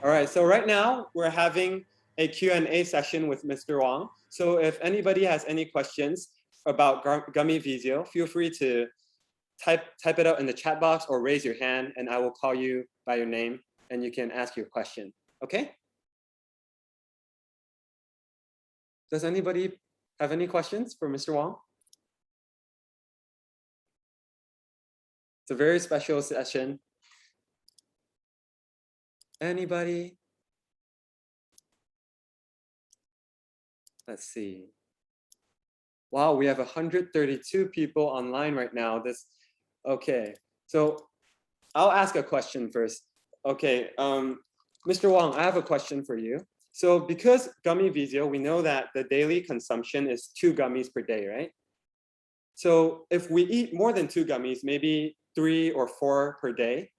All right, so right now we're having a Q&A session with Mr. Wong. So if anybody has any questions about Gummy Vzio, feel free to type it out in the chat box or raise your hand and I will call you by your name and you can ask your question, okay? Does anybody have any questions for Mr. Wong? It's a very special session. Anybody? Let's see. Wow, we have 132 people online right now. Okay, so I'll ask a question first. Okay, Mr. Wong, I have a question for you. So because Gummy Vzio, we know that the daily consumption is 2 gummies per day, right? So if we eat more than 2 gummies, maybe 3 or 4 per day,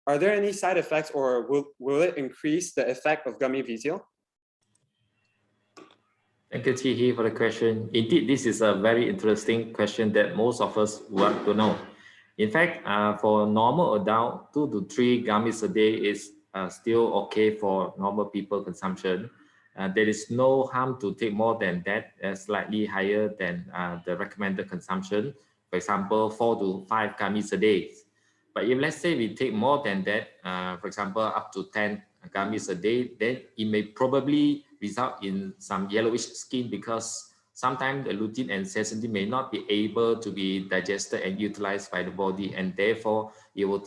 are there any side effects or will it increase the effect of Gummy Vzio? Thank you, Chi-Hee, for the question. Indeed, this is a very interesting question that most of us want to know. In fact, for normal adult, 2 to 3 gummies a day is still okay for normal people consumption. There is no harm to take more than that, slightly higher than the recommended consumption. For example, 4 to 5 gummies a day. But if let's say we take more than that, for example, up to 10 gummies a day, then it may probably result in some yellowish skin because sometimes the lutein and zeaxanthin may not be able to be digested and utilized by the body, and therefore it will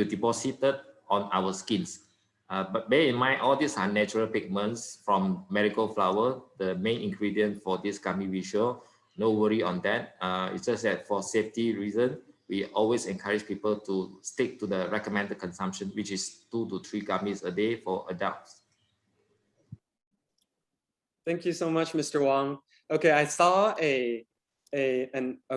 deposit on our skins. But bear in mind, all these are natural pigments from marigold flower, the main ingredient for this Gummy Vzio. No worry on that. It's just that for safety reason, we always encourage people to stick to the recommended consumption, which is 2 to 3 gummies a day for adults. Thank you so much, Mr. Wong. Okay, I saw a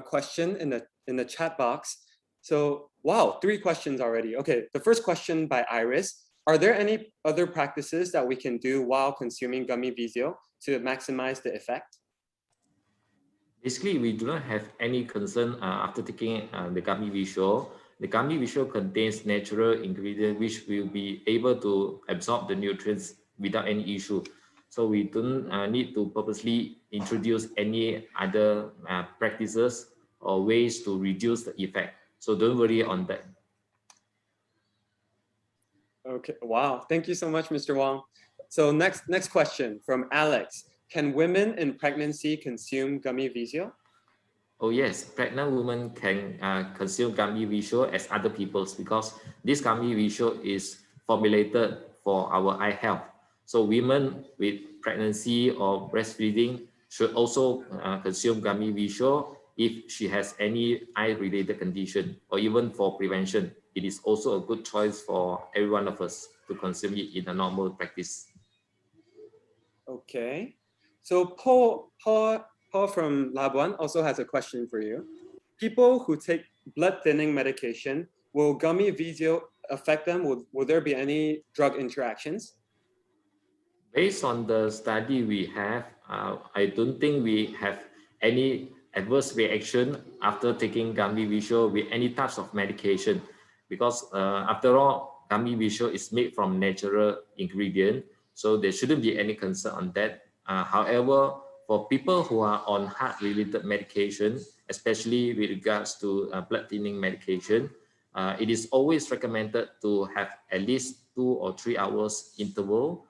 question in the chat box. So wow, 3 questions already. Okay, the first question by Iris. Are there any other practices that we can do while consuming Gummy Vzio to maximize the effect? Basically, we do not have any concern after taking the Gummy Vzio. The Gummy Vzio contains natural ingredients which will be able to absorb the nutrients without any issue. So we don't need to purposely introduce any other practices or ways to reduce the effect. So don't worry on that. Okay, wow. Thank you so much, Mr. Wong. So next question from Alex. Can women in pregnancy consume Gummy Vzio? Oh yes, pregnant women can consume Gummy Vzio as other people's because this Gummy Vzio is formulated for our eye health. So women with pregnancy or breastfeeding should also consume Gummy Vzio if she has any eye-related condition or even for prevention. It is also a good choice for every one of us to consume it in a normal practice. Okay, so Paul from Labuan also has a question for you. People who take blood thinning medication, will Gummy Vzio affect them? Will there be any drug interactions? Based on the study we have, I don't think we have any adverse reaction after taking Gummy Vzio with any types of medication, because after all, Gummy Vzio is made from natural ingredient, so there shouldn't be any concern on that. However, for people who are on heart-related medication, especially with regards to blood thinning medication, it is always recommended to have at least 2 or 3 hours interval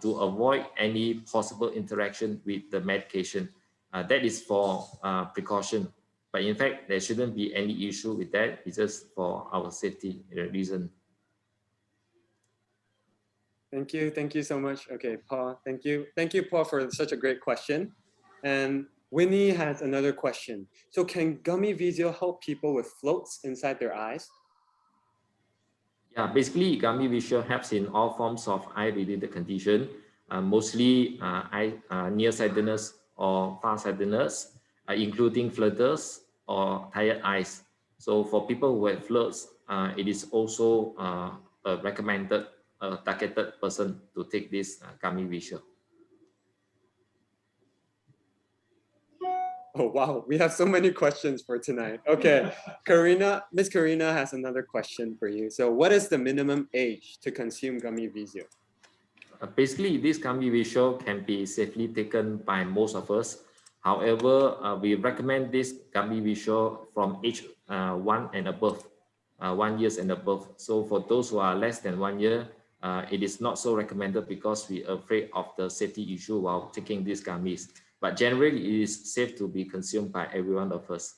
to avoid any possible interaction with the medication. That is for precaution. But in fact, there shouldn't be any issue with that. It's just for our safety reason. Thank you so much. Okay, Paul, thank you, Paul, for such a great question. And Winnie has another question. So can Gummy Vzio help people with floats inside their eyes? Yeah, basically, Gummy Vzio helps in all forms of eye-related condition, mostly nearsightedness or farsightedness, including flutters or tired eyes. So for people who have flirts, it is also a recommended targeted person to take this Gummy Vzio. Oh, wow. We have so many questions for tonight. Okay. Miss Karina has another question for you. So what is the minimum age to consume Gummy Vzio? Basically, this Gummy Vzio can be safely taken by most of us. However, we recommend this Gummy Vzio from age 1 and above, 1 year and above. So for those who are less than 1 year, it is not so recommended because we are afraid of the safety issue while taking these gummies. But generally, it is safe to be consumed by every one of us.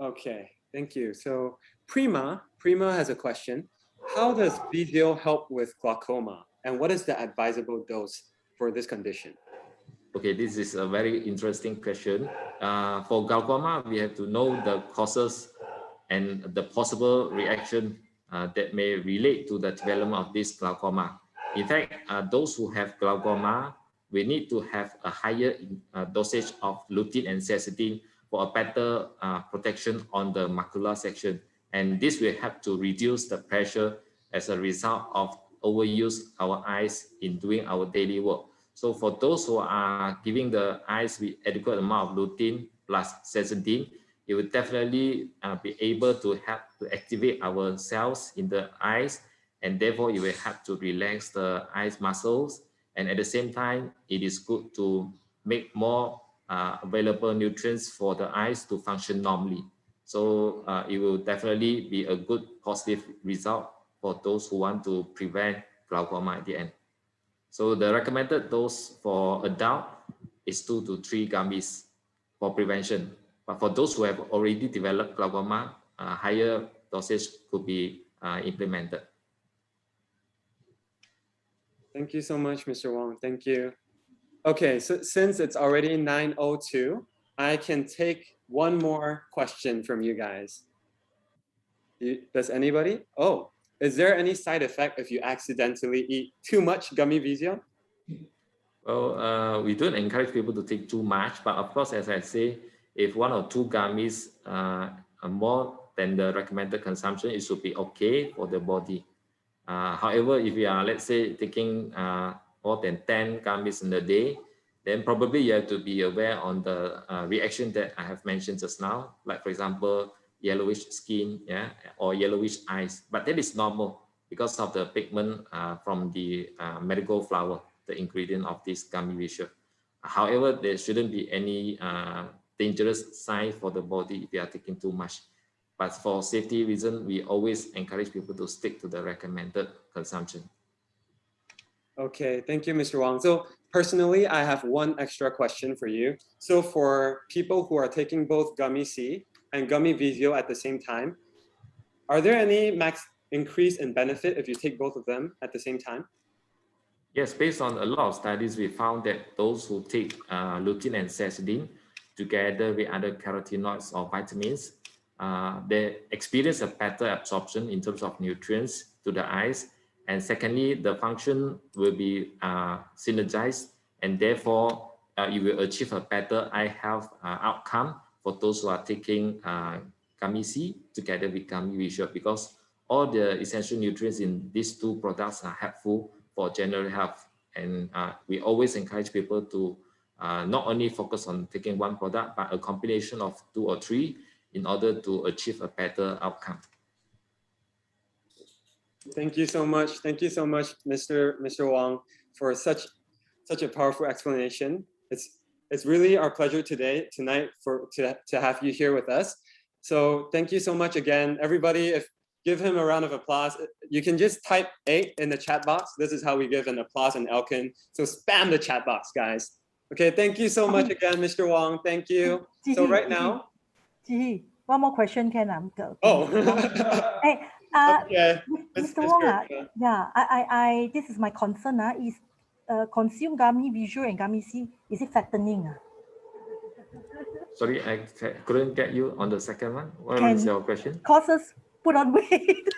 Okay, thank you. So Prima has a question. How does Vzio help with glaucoma? And what is the advisable dose for this condition? Okay, this is a very interesting question. For glaucoma, we have to know the causes and the possible reaction that may relate to the development of this glaucoma. In fact, those who have glaucoma, we need to have a higher dosage of lutein and zeaxanthin for a better protection on the macular section. And this will help to reduce the pressure as a result of overuse our eyes in doing our daily work. So for those who are giving the eyes with adequate amount of lutein plus zeaxanthin, it will definitely be able to help to activate our cells in the eyes, and therefore it will help to relax the eyes muscles. And at the same time, it is good to make more available nutrients for the eyes to function normally. So it will definitely be a good positive result for those who want to prevent glaucoma at the end. So the recommended dose for adult is 2 to 3 gummies for prevention. But for those who have already developed glaucoma, higher dosage could be implemented. Thank you so much, Mr. Wong. Thank you. Okay, so since it's already 9:02, I can take one more question from you guys. Does anybody? Oh, is there any side effect if you accidentally eat too much Gummy Vzio? Well, we don't encourage people to take too much, but of course, as I say, if 1 or 2 gummies are more than the recommended consumption, it should be okay for the body. However, if you are, let's say, taking more than 10 gummies in a day, then probably you have to be aware on the reaction that I have mentioned just now, like for example, yellowish skin, yeah, or yellowish eyes. But that is normal because of the pigment from the marigold flower, the ingredient of this Gummy Vzio. However, there shouldn't be any dangerous sign for the body if you are taking too much. But for safety reasons, we always encourage people to stick to the recommended consumption. Okay, thank you, Mr. Wong. So personally, I have one extra question for you. So for people who are taking both Gummy C and Gummy Vzio at the same time, are there any max increase in benefit if you take both of them at the same time? Yes, based on a lot of studies, we found that those who take lutein and zeaxanthin together with other carotenoids or vitamins, they experience a better absorption in terms of nutrients to the eyes. And secondly, the function will be synergized, and therefore you will achieve a better eye health outcome for those who are taking Gummy C together with Gummy Vzio, because all the essential nutrients in these 2 products are helpful for general health. And we always encourage people to not only focus on taking one product, but a combination of 2 or 3 in order to achieve a better outcome. Thank you so much. Thank you so much, Mr. Wong, for such a powerful explanation. It's really our pleasure tonight to have you here with us. So thank you so much again, everybody. Give him a round of applause. You can just type 8 in the chat box. This is how we give an applause in Elken. So spam the chat box, guys. Okay, thank you so much again, Mr. Wong. Thank you. So right now, one more question can oh. Hey, Okay. Mr. Wong, I this is my concern. Is consume Gummy Vzio and Gummy C, is it fattening? Sorry, I couldn't get you on the second one. What is your question? Causes put on weight.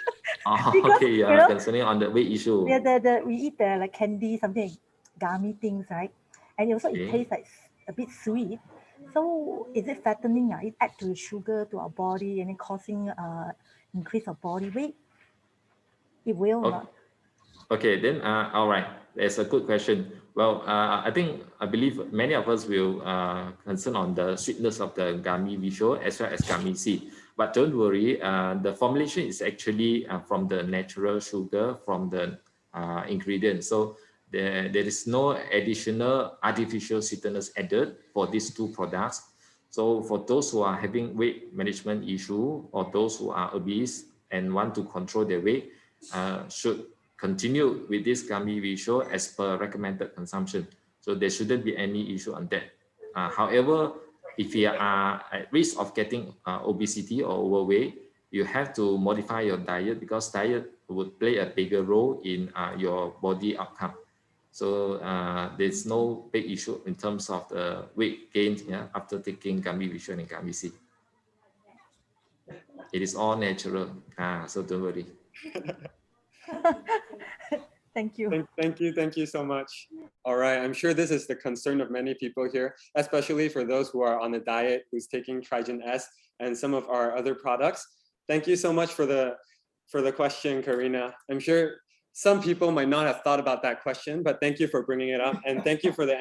Because, okay, you are concerning on the weight issue. We eat the like candy, something gummy things, right? And also it tastes like a bit sweet. So is it fattening? It adds to sugar to our body and it causing increase of body weight? It will not. Okay, then all right. that's a good question. Well, I believe many of us will concern on the sweetness of the Gummy Vzio as well as Gummy seed. But don't worry, the formulation is actually from the natural sugar from the ingredient. So there is no additional artificial sweeteners added for these two products. So for those who are having weight management issue or those who are obese and want to control their weight, should continue with this Gummy Vzio as per recommended consumption. So there shouldn't be any issue on that. However, if you are at risk of getting obesity or overweight, you have to modify your diet because diet would play a bigger role in your body outcome. So there's no big issue in terms of the weight gain after taking Gummy Vzio and Gummy seed. It is all natural, so don't worry. Thank you. Thank you so much. All right, I'm sure this is the concern of many people here, especially for those who are on a diet, who's taking Trigen S and some of our other products. Thank you so much for the question, Karina. I'm sure some people might not have thought about that question, but thank you for bringing it up, and thank you for the